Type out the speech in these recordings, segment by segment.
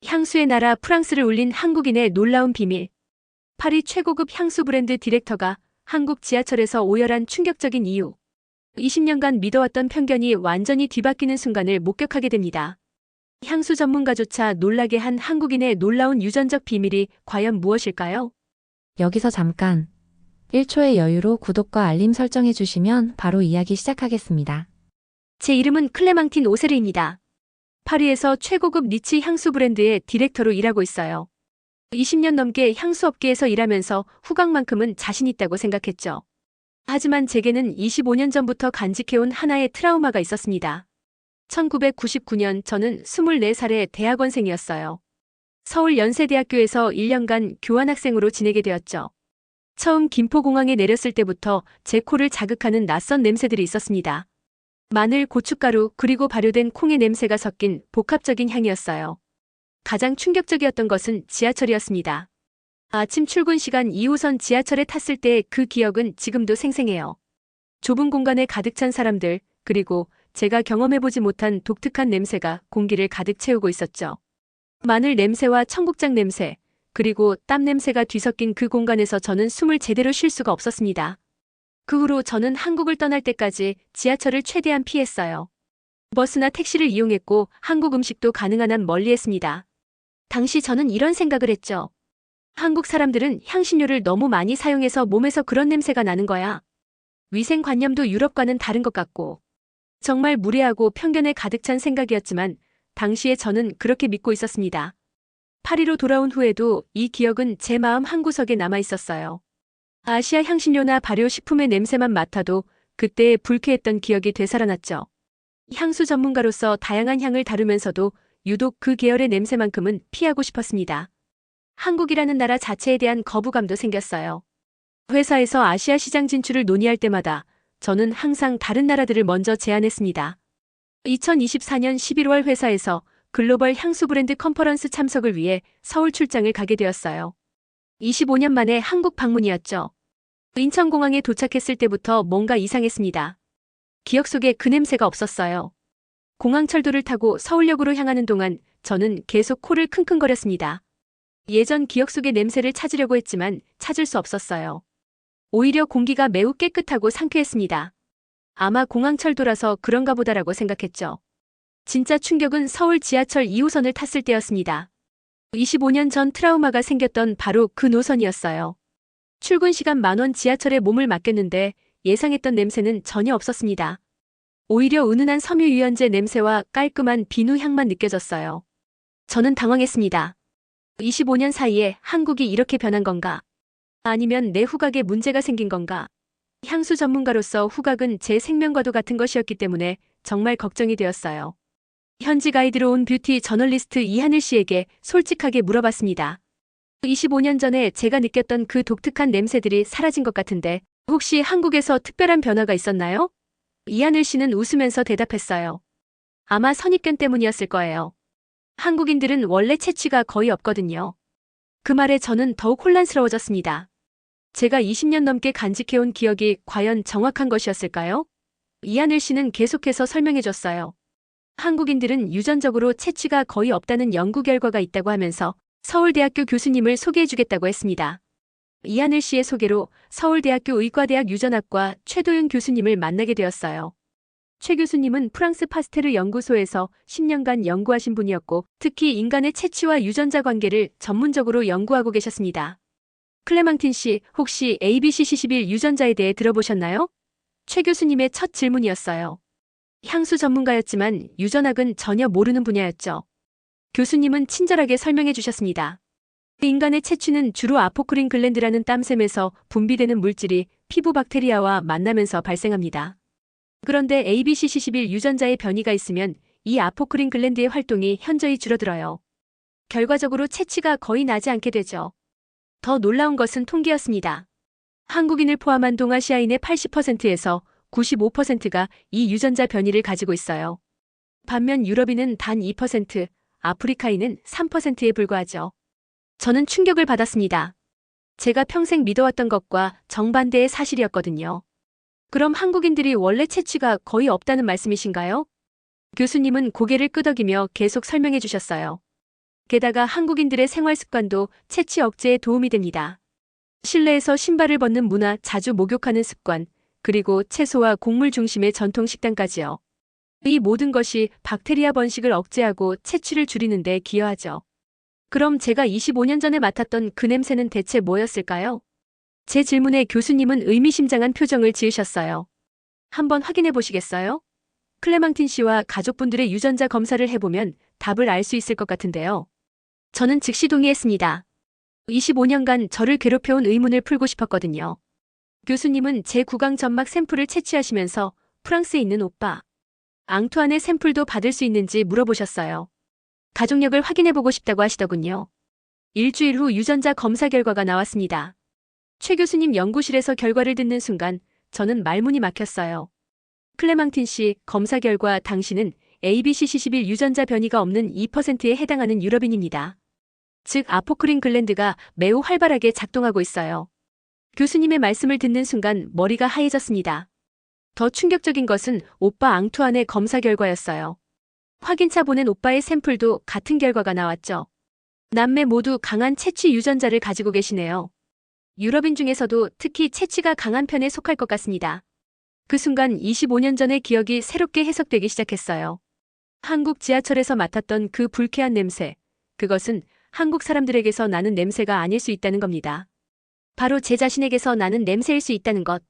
향수의 나라 프랑스를 울린 한국인의 놀라운 비밀. 파리 최고급 향수 브랜드 디렉터가 한국 지하철에서 오열한 충격적인 이유. 20년간 믿어왔던 편견이 완전히 뒤바뀌는 순간을 목격하게 됩니다. 향수 전문가조차 놀라게 한 한국인의 놀라운 유전적 비밀이 과연 무엇일까요? 여기서 잠깐 1초의 여유로 구독과 알림 설정해 주시면 바로 이야기 시작하겠습니다. 제 이름은 클레망틴 오세르입니다. 파리에서 최고급 니치 향수 브랜드의 디렉터로 일하고 있어요. 20년 넘게 향수 업계에서 일하면서 후각만큼은 자신 있다고 생각했죠. 하지만 제게는 25년 전부터 간직해온 하나의 트라우마가 있었습니다. 1999년 저는 24살의 대학원생이었어요. 서울 연세대학교에서 1년간 교환학생으로 지내게 되었죠. 처음 김포공항에 내렸을 때부터 제 코를 자극하는 낯선 냄새들이 있었습니다. 마늘, 고춧가루, 그리고 발효된 콩의 냄새가 섞인 복합적인 향이었어요. 가장 충격적이었던 것은 지하철이었습니다. 아침 출근 시간 2호선 지하철에 탔을 때의 그 기억은 지금도 생생해요. 좁은 공간에 가득 찬 사람들, 그리고 제가 경험해보지 못한 독특한 냄새가 공기를 가득 채우고 있었죠. 마늘 냄새와 청국장 냄새, 그리고 땀 냄새가 뒤섞인 그 공간에서 저는 숨을 제대로 쉴 수가 없었습니다. 그 후로 저는 한국을 떠날 때까지 지하철을 최대한 피했어요. 버스나 택시를 이용했고 한국 음식도 가능한 한 멀리했습니다. 당시 저는 이런 생각을 했죠. 한국 사람들은 향신료를 너무 많이 사용해서 몸에서 그런 냄새가 나는 거야. 위생관념도 유럽과는 다른 것 같고. 정말 무례하고 편견에 가득 찬 생각이었지만 당시에 저는 그렇게 믿고 있었습니다. 파리로 돌아온 후에도 이 기억은 제 마음 한구석에 남아 있었어요. 아시아 향신료나 발효식품의 냄새만 맡아도 그때의 불쾌했던 기억이 되살아났죠. 향수 전문가로서 다양한 향을 다루면서도 유독 그 계열의 냄새만큼은 피하고 싶었습니다. 한국이라는 나라 자체에 대한 거부감도 생겼어요. 회사에서 아시아 시장 진출을 논의할 때마다 저는 항상 다른 나라들을 먼저 제안했습니다. 2024년 11월 회사에서 글로벌 향수 브랜드 컨퍼런스 참석을 위해 서울 출장을 가게 되었어요. 25년 만에 한국 방문이었죠. 인천공항에 도착했을 때부터 뭔가 이상했습니다. 기억 속에 그 냄새가 없었어요. 공항철도를 타고 서울역으로 향하는 동안 저는 계속 코를 킁킁거렸습니다. 예전 기억 속의 냄새를 찾으려고 했지만 찾을 수 없었어요. 오히려 공기가 매우 깨끗하고 상쾌했습니다. 아마 공항철도라서 그런가 보다라고 생각했죠. 진짜 충격은 서울 지하철 2호선을 탔을 때였습니다. 25년 전 트라우마가 생겼던 바로 그 노선이었어요. 출근 시간 10,000원 지하철에 몸을 맡겼는데 예상했던 냄새는 전혀 없었습니다. 오히려 은은한 섬유유연제 냄새와 깔끔한 비누 향만 느껴졌어요. 저는 당황했습니다. 25년 사이에 한국이 이렇게 변한 건가? 아니면 내 후각에 문제가 생긴 건가? 향수 전문가로서 후각은 제 생명과도 같은 것이었기 때문에 정말 걱정이 되었어요. 현지 가이드로 온 뷰티 저널리스트 이하늘 씨에게 솔직하게 물어봤습니다. 25년 전에 제가 느꼈던 그 독특한 냄새들이 사라진 것 같은데 혹시 한국에서 특별한 변화가 있었나요? 이하늘 씨는 웃으면서 대답했어요. 아마 선입견 때문이었을 거예요. 한국인들은 원래 채취가 거의 없거든요. 그 말에 저는 더욱 혼란스러워졌습니다. 제가 20년 넘게 간직해온 기억이 과연 정확한 것이었을까요? 이하늘 씨는 계속해서 설명해줬어요. 한국인들은 유전적으로 채취가 거의 없다는 연구 결과가 있다고 하면서 서울대학교 교수님을 소개해주겠다고 했습니다. 이하늘 씨의 소개로 서울대학교 의과대학 유전학과 최도윤 교수님을 만나게 되었어요. 최 교수님은 프랑스 파스테르 연구소에서 10년간 연구하신 분이었고 특히 인간의 채취와 유전자 관계를 전문적으로 연구하고 계셨습니다. 클레망틴 씨, 혹시 ABCC11 유전자에 대해 들어보셨나요? 최 교수님의 첫 질문이었어요. 향수 전문가였지만 유전학은 전혀 모르는 분야였죠. 교수님은 친절하게 설명해 주셨습니다. 인간의 채취는 주로 아포크린 글랜드라는 땀샘에서 분비되는 물질이 피부 박테리아와 만나면서 발생합니다. 그런데 ABCC11 유전자의 변이가 있으면 이 아포크린 글랜드의 활동이 현저히 줄어들어요. 결과적으로 채취가 거의 나지 않게 되죠. 더 놀라운 것은 통계였습니다. 한국인을 포함한 동아시아인의 80%에서 95%가 이 유전자 변이를 가지고 있어요. 반면 유럽인은 단 2%, 아프리카인은 3%에 불과하죠. 저는 충격을 받았습니다. 제가 평생 믿어왔던 것과 정반대의 사실이었거든요. 그럼 한국인들이 원래 채취가 거의 없다는 말씀이신가요? 교수님은 고개를 끄덕이며 계속 설명해 주셨어요. 게다가 한국인들의 생활 습관도 채취 억제에 도움이 됩니다. 실내에서 신발을 벗는 문화, 자주 목욕하는 습관, 그리고 채소와 곡물 중심의 전통 식단까지요. 이 모든 것이 박테리아 번식을 억제하고 채취를 줄이는 데 기여하죠. 그럼 제가 25년 전에 맡았던 그 냄새는 대체 뭐였을까요? 제 질문에 교수님은 의미심장한 표정을 지으셨어요. 한번 확인해 보시겠어요? 클레망틴 씨와 가족분들의 유전자 검사를 해보면 답을 알 수 있을 것 같은데요. 저는 즉시 동의했습니다. 25년간 저를 괴롭혀온 의문을 풀고 싶었거든요. 교수님은 제 구강 점막 샘플을 채취하시면서 프랑스에 있는 오빠 앙투안의 샘플도 받을 수 있는지 물어보셨어요. 가족력을 확인해보고 싶다고 하시더군요. 일주일 후 유전자 검사 결과가 나왔습니다. 최 교수님 연구실에서 결과를 듣는 순간 저는 말문이 막혔어요. 클레망틴 씨, 검사 결과 당신은 ABCC11 유전자 변이가 없는 2%에 해당하는 유럽인입니다. 즉 아포크린 글랜드가 매우 활발하게 작동하고 있어요. 교수님의 말씀을 듣는 순간 머리가 하얘졌습니다. 더 충격적인 것은 오빠 앙투안의 검사 결과였어요. 확인차 보낸 오빠의 샘플도 같은 결과가 나왔죠. 남매 모두 강한 채취 유전자를 가지고 계시네요. 유럽인 중에서도 특히 채취가 강한 편에 속할 것 같습니다. 그 순간 25년 전의 기억이 새롭게 해석되기 시작했어요. 한국 지하철에서 맡았던 그 불쾌한 냄새, 그것은 한국 사람들에게서 나는 냄새가 아닐 수 있다는 겁니다. 바로 제 자신에게서 나는 냄새일 수 있다는 것.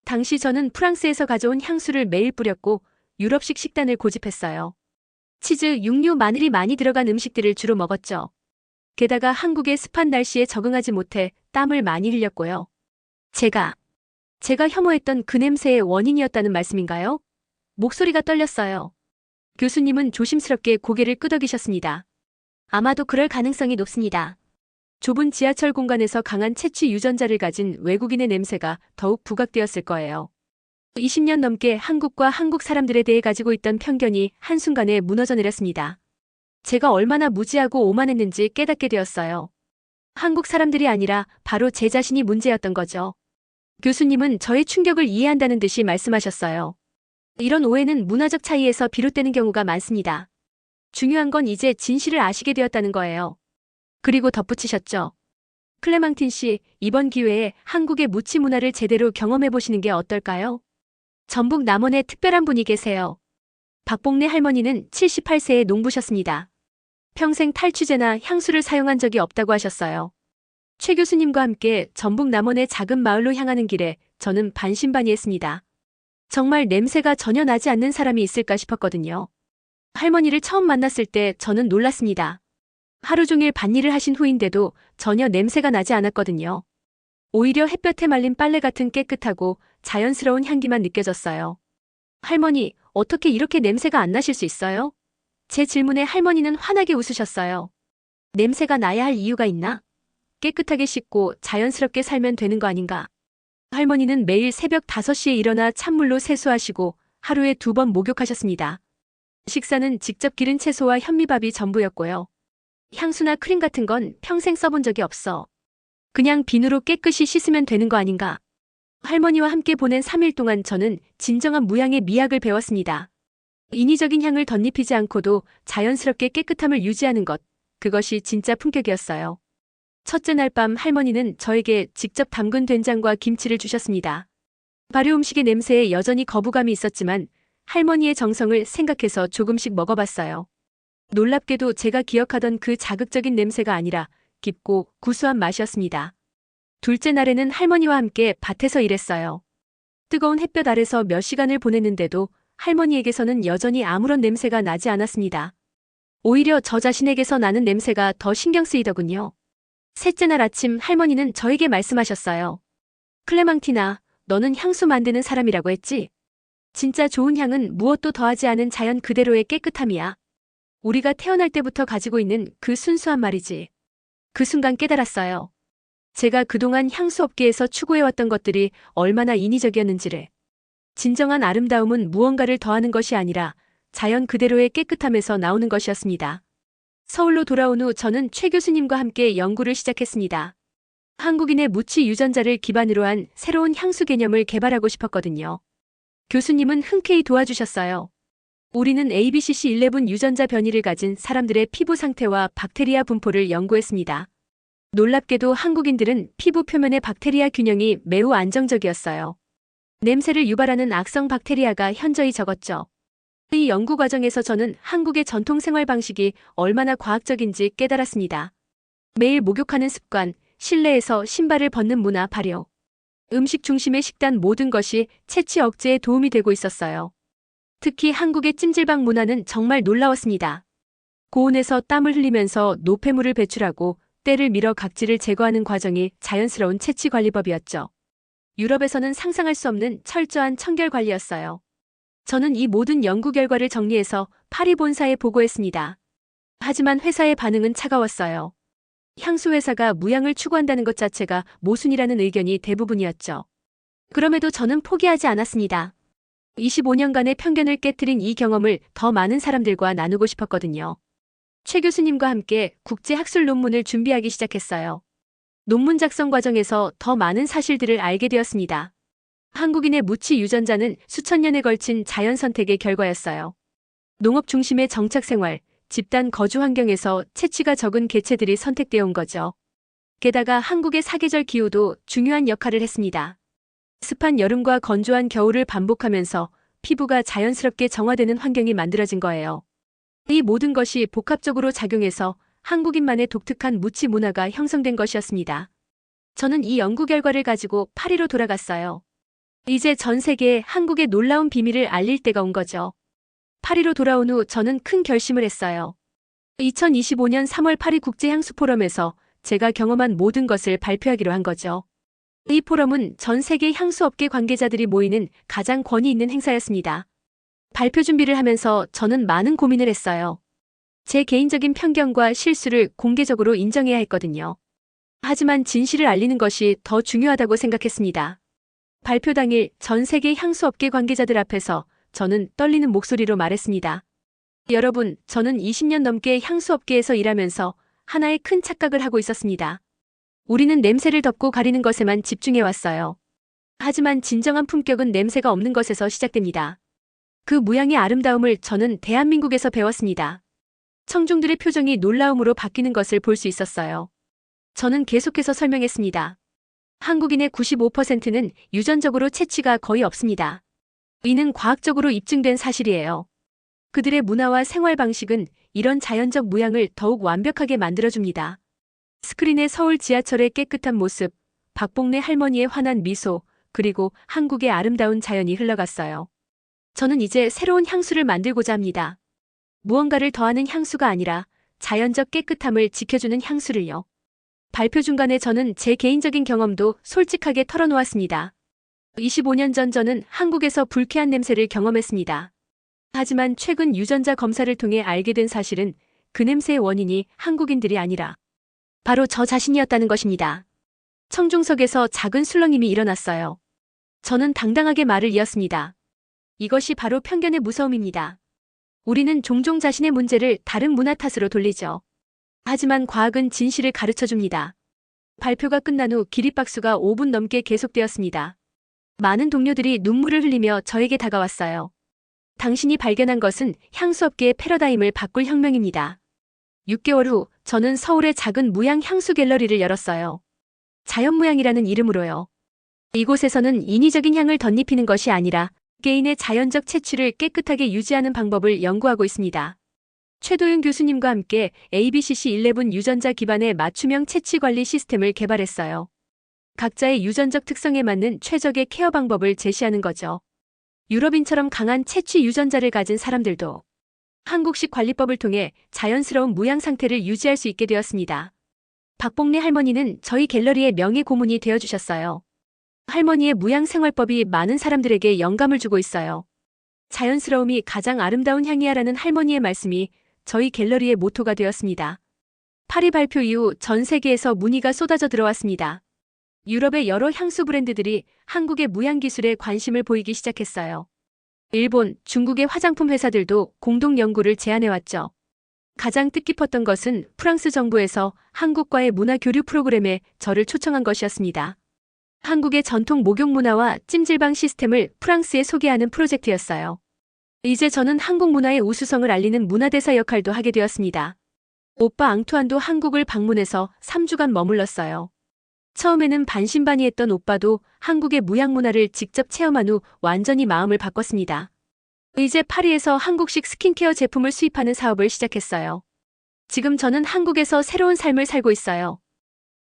당시 저는 프랑스에서 가져온 향수를 매일 뿌렸고 유럽식 식단을 고집했어요. 치즈, 육류, 마늘이 많이 들어간 음식들을 주로 먹었죠. 게다가 한국의 습한 날씨에 적응하지 못해 땀을 많이 흘렸고요. 제가 혐오했던 그 냄새의 원인이었다는 말씀인가요? 목소리가 떨렸어요. 교수님은 조심스럽게 고개를 끄덕이셨습니다. 아마도 그럴 가능성이 높습니다. 좁은 지하철 공간에서 강한 채취 유전자를 가진 외국인의 냄새가 더욱 부각되었을 거예요. 20년 넘게 한국과 한국 사람들에 대해 가지고 있던 편견이 한순간에 무너져 내렸습니다. 제가 얼마나 무지하고 오만했는지 깨닫게 되었어요. 한국 사람들이 아니라 바로 제 자신이 문제였던 거죠. 교수님은 저의 충격을 이해한다는 듯이 말씀하셨어요. 이런 오해는 문화적 차이에서 비롯되는 경우가 많습니다. 중요한 건 이제 진실을 아시게 되었다는 거예요. 그리고 덧붙이셨죠. 클레망틴 씨, 이번 기회에 한국의 무치 문화를 제대로 경험해 보시는 게 어떨까요? 전북 남원에 특별한 분이 계세요. 박봉래 할머니는 78세에 농부셨습니다. 평생 탈취제나 향수를 사용한 적이 없다고 하셨어요. 최 교수님과 함께 전북 남원의 작은 마을로 향하는 길에 저는 반신반의했습니다. 정말 냄새가 전혀 나지 않는 사람이 있을까 싶었거든요. 할머니를 처음 만났을 때 저는 놀랐습니다. 하루 종일 밭일을 하신 후인데도 전혀 냄새가 나지 않았거든요. 오히려 햇볕에 말린 빨래 같은 깨끗하고 자연스러운 향기만 느껴졌어요. 할머니, 어떻게 이렇게 냄새가 안 나실 수 있어요? 제 질문에 할머니는 환하게 웃으셨어요. 냄새가 나야 할 이유가 있나? 깨끗하게 씻고 자연스럽게 살면 되는 거 아닌가? 할머니는 매일 새벽 5시에 일어나 찬물로 세수하시고 하루에 2번 목욕하셨습니다. 식사는 직접 기른 채소와 현미밥이 전부였고요. 향수나 크림 같은 건 평생 써본 적이 없어. 그냥 비누로 깨끗이 씻으면 되는 거 아닌가? 할머니와 함께 보낸 3일 동안 저는 진정한 무향의 미학을 배웠습니다. 인위적인 향을 덧입히지 않고도 자연스럽게 깨끗함을 유지하는 것, 그것이 진짜 품격이었어요. 첫째 날 밤 할머니는 저에게 직접 담근 된장과 김치를 주셨습니다. 발효 음식의 냄새에 여전히 거부감이 있었지만 할머니의 정성을 생각해서 조금씩 먹어봤어요. 놀랍게도 제가 기억하던 그 자극적인 냄새가 아니라 깊고 구수한 맛이었습니다. 둘째 날에는 할머니와 함께 밭에서 일했어요. 뜨거운 햇볕 아래서 몇 시간을 보냈는데도 할머니에게서는 여전히 아무런 냄새가 나지 않았습니다. 오히려 저 자신에게서 나는 냄새가 더 신경 쓰이더군요. 셋째 날 아침 할머니는 저에게 말씀하셨어요. 클레망티나, 너는 향수 만드는 사람이라고 했지? 진짜 좋은 향은 무엇도 더하지 않은 자연 그대로의 깨끗함이야. 우리가 태어날 때부터 가지고 있는 그 순수한 말이지. 그 순간 깨달았어요. 제가 그동안 향수 업계에서 추구해왔던 것들이 얼마나 인위적이었는지를. 진정한 아름다움은 무언가를 더하는 것이 아니라 자연 그대로의 깨끗함에서 나오는 것이었습니다. 서울로 돌아온 후 저는 최 교수님과 함께 연구를 시작했습니다. 한국인의 무치 유전자를 기반으로 한 새로운 향수 개념을 개발하고 싶었거든요. 교수님은 흔쾌히 도와주셨어요. 우리는 ABCC11 유전자 변이를 가진 사람들의 피부 상태와 박테리아 분포를 연구했습니다. 놀랍게도 한국인들은 피부 표면의 박테리아 균형이 매우 안정적이었어요. 냄새를 유발하는 악성 박테리아가 현저히 적었죠. 이 연구 과정에서 저는 한국의 전통 생활 방식이 얼마나 과학적인지 깨달았습니다. 매일 목욕하는 습관, 실내에서 신발을 벗는 문화 발효, 음식 중심의 식단 모든 것이 체취 억제에 도움이 되고 있었어요. 특히 한국의 찜질방 문화는 정말 놀라웠습니다. 고온에서 땀을 흘리면서 노폐물을 배출하고 때를 밀어 각질을 제거하는 과정이 자연스러운 체취 관리법이었죠. 유럽에서는 상상할 수 없는 철저한 청결 관리였어요. 저는 이 모든 연구 결과를 정리해서 파리 본사에 보고했습니다. 하지만 회사의 반응은 차가웠어요. 향수 회사가 무향을 추구한다는 것 자체가 모순이라는 의견이 대부분이었죠. 그럼에도 저는 포기하지 않았습니다. 25년간의 편견을 깨트린 이 경험을 더 많은 사람들과 나누고 싶었거든요. 최 교수님과 함께 국제 학술 논문을 준비하기 시작했어요. 논문 작성 과정에서 더 많은 사실들을 알게 되었습니다. 한국인의 무치 유전자는 수천 년에 걸친 자연 선택의 결과였어요. 농업 중심의 정착 생활, 집단 거주 환경에서 채취가 적은 개체들이 선택되어 온 거죠. 게다가 한국의 사계절 기후도 중요한 역할을 했습니다. 습한 여름과 건조한 겨울을 반복하면서 피부가 자연스럽게 정화되는 환경이 만들어진 거예요. 이 모든 것이 복합적으로 작용해서 한국인만의 독특한 무치 문화가 형성된 것이었습니다. 저는 이 연구 결과를 가지고 파리로 돌아갔어요. 이제 전 세계에 한국의 놀라운 비밀을 알릴 때가 온 거죠. 파리로 돌아온 후 저는 큰 결심을 했어요. 2025년 3월 파리 국제향수 포럼에서 제가 경험한 모든 것을 발표하기로 한 거죠. 이 포럼은 전 세계 향수업계 관계자들이 모이는 가장 권위 있는 행사였습니다. 발표 준비를 하면서 저는 많은 고민을 했어요. 제 개인적인 편견과 실수를 공개적으로 인정해야 했거든요. 하지만 진실을 알리는 것이 더 중요하다고 생각했습니다. 발표 당일 전 세계 향수업계 관계자들 앞에서 저는 떨리는 목소리로 말했습니다. 여러분, 저는 20년 넘게 향수업계에서 일하면서 하나의 큰 착각을 하고 있었습니다. 우리는 냄새를 덮고 가리는 것에만 집중해왔어요. 하지만 진정한 품격은 냄새가 없는 것에서 시작됩니다. 그 무향의 아름다움을 저는 대한민국에서 배웠습니다. 청중들의 표정이 놀라움으로 바뀌는 것을 볼 수 있었어요. 저는 계속해서 설명했습니다. 한국인의 95%는 유전적으로 채취가 거의 없습니다. 이는 과학적으로 입증된 사실이에요. 그들의 문화와 생활 방식은 이런 자연적 무향을 더욱 완벽하게 만들어줍니다. 스크린에 서울 지하철의 깨끗한 모습, 박봉래 할머니의 환한 미소, 그리고 한국의 아름다운 자연이 흘러갔어요. 저는 이제 새로운 향수를 만들고자 합니다. 무언가를 더하는 향수가 아니라 자연적 깨끗함을 지켜주는 향수를요. 발표 중간에 저는 제 개인적인 경험도 솔직하게 털어놓았습니다. 25년 전 저는 한국에서 불쾌한 냄새를 경험했습니다. 하지만 최근 유전자 검사를 통해 알게 된 사실은 그 냄새의 원인이 한국인들이 아니라 바로 저 자신이었다는 것입니다. 청중석에서 작은 술렁임이 일어났어요. 저는 당당하게 말을 이었습니다. 이것이 바로 편견의 무서움입니다. 우리는 종종 자신의 문제를 다른 문화 탓으로 돌리죠. 하지만 과학은 진실을 가르쳐줍니다. 발표가 끝난 후 기립박수가 5분 넘게 계속되었습니다. 많은 동료들이 눈물을 흘리며 저에게 다가왔어요. 당신이 발견한 것은 향수업계의 패러다임을 바꿀 혁명입니다. 6개월 후 저는 서울의 작은 무향 향수 갤러리를 열었어요. 자연무향이라는 이름으로요. 이곳에서는 인위적인 향을 덧입히는 것이 아니라 개인의 자연적 채취를 깨끗하게 유지하는 방법을 연구하고 있습니다. 최도윤 교수님과 함께 ABCC11 유전자 기반의 맞춤형 채취 관리 시스템을 개발했어요. 각자의 유전적 특성에 맞는 최적의 케어 방법을 제시하는 거죠. 유럽인처럼 강한 채취 유전자를 가진 사람들도 한국식 관리법을 통해 자연스러운 무향 상태를 유지할 수 있게 되었습니다. 박봉래 할머니는 저희 갤러리의 명예 고문이 되어주셨어요. 할머니의 무향 생활법이 많은 사람들에게 영감을 주고 있어요. 자연스러움이 가장 아름다운 향이야라는 할머니의 말씀이 저희 갤러리의 모토가 되었습니다. 파리 발표 이후 전 세계에서 문의가 쏟아져 들어왔습니다. 유럽의 여러 향수 브랜드들이 한국의 무향 기술에 관심을 보이기 시작했어요. 일본, 중국의 화장품 회사들도 공동 연구를 제안해왔죠. 가장 뜻깊었던 것은 프랑스 정부에서 한국과의 문화 교류 프로그램에 저를 초청한 것이었습니다. 한국의 전통 목욕 문화와 찜질방 시스템을 프랑스에 소개하는 프로젝트였어요. 이제 저는 한국 문화의 우수성을 알리는 문화대사 역할도 하게 되었습니다. 오빠 앙투안도 한국을 방문해서 3주간 머물렀어요. 처음에는 반신반의했던 오빠도 한국의 무양 문화를 직접 체험한 후 완전히 마음을 바꿨습니다. 이제 파리에서 한국식 스킨케어 제품을 수입하는 사업을 시작했어요. 지금 저는 한국에서 새로운 삶을 살고 있어요.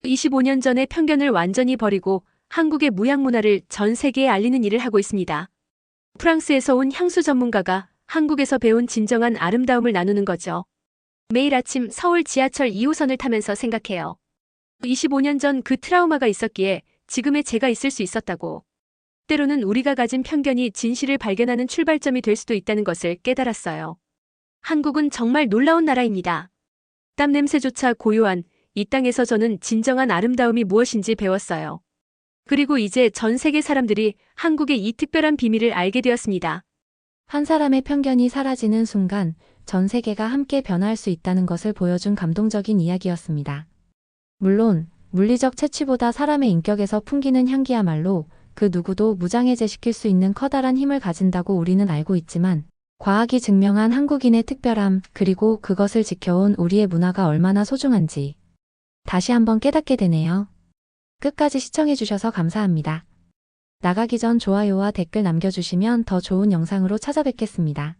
25년 전의 편견을 완전히 버리고 한국의 무양 문화를 전 세계에 알리는 일을 하고 있습니다. 프랑스에서 온 향수 전문가가 한국에서 배운 진정한 아름다움을 나누는 거죠. 매일 아침 서울 지하철 2호선을 타면서 생각해요. 25년 전 그 트라우마가 있었기에 지금의 제가 있을 수 있었다고. 때로는 우리가 가진 편견이 진실을 발견하는 출발점이 될 수도 있다는 것을 깨달았어요. 한국은 정말 놀라운 나라입니다. 땀 냄새조차 고요한 이 땅에서 저는 진정한 아름다움이 무엇인지 배웠어요. 그리고 이제 전 세계 사람들이 한국의 이 특별한 비밀을 알게 되었습니다. 한 사람의 편견이 사라지는 순간 전 세계가 함께 변화할 수 있다는 것을 보여준 감동적인 이야기였습니다. 물론 물리적 채취보다 사람의 인격에서 풍기는 향기야말로 그 누구도 무장해제시킬 수 있는 커다란 힘을 가진다고 우리는 알고 있지만 과학이 증명한 한국인의 특별함 그리고 그것을 지켜온 우리의 문화가 얼마나 소중한지 다시 한번 깨닫게 되네요. 끝까지 시청해주셔서 감사합니다. 나가기 전 좋아요와 댓글 남겨주시면 더 좋은 영상으로 찾아뵙겠습니다.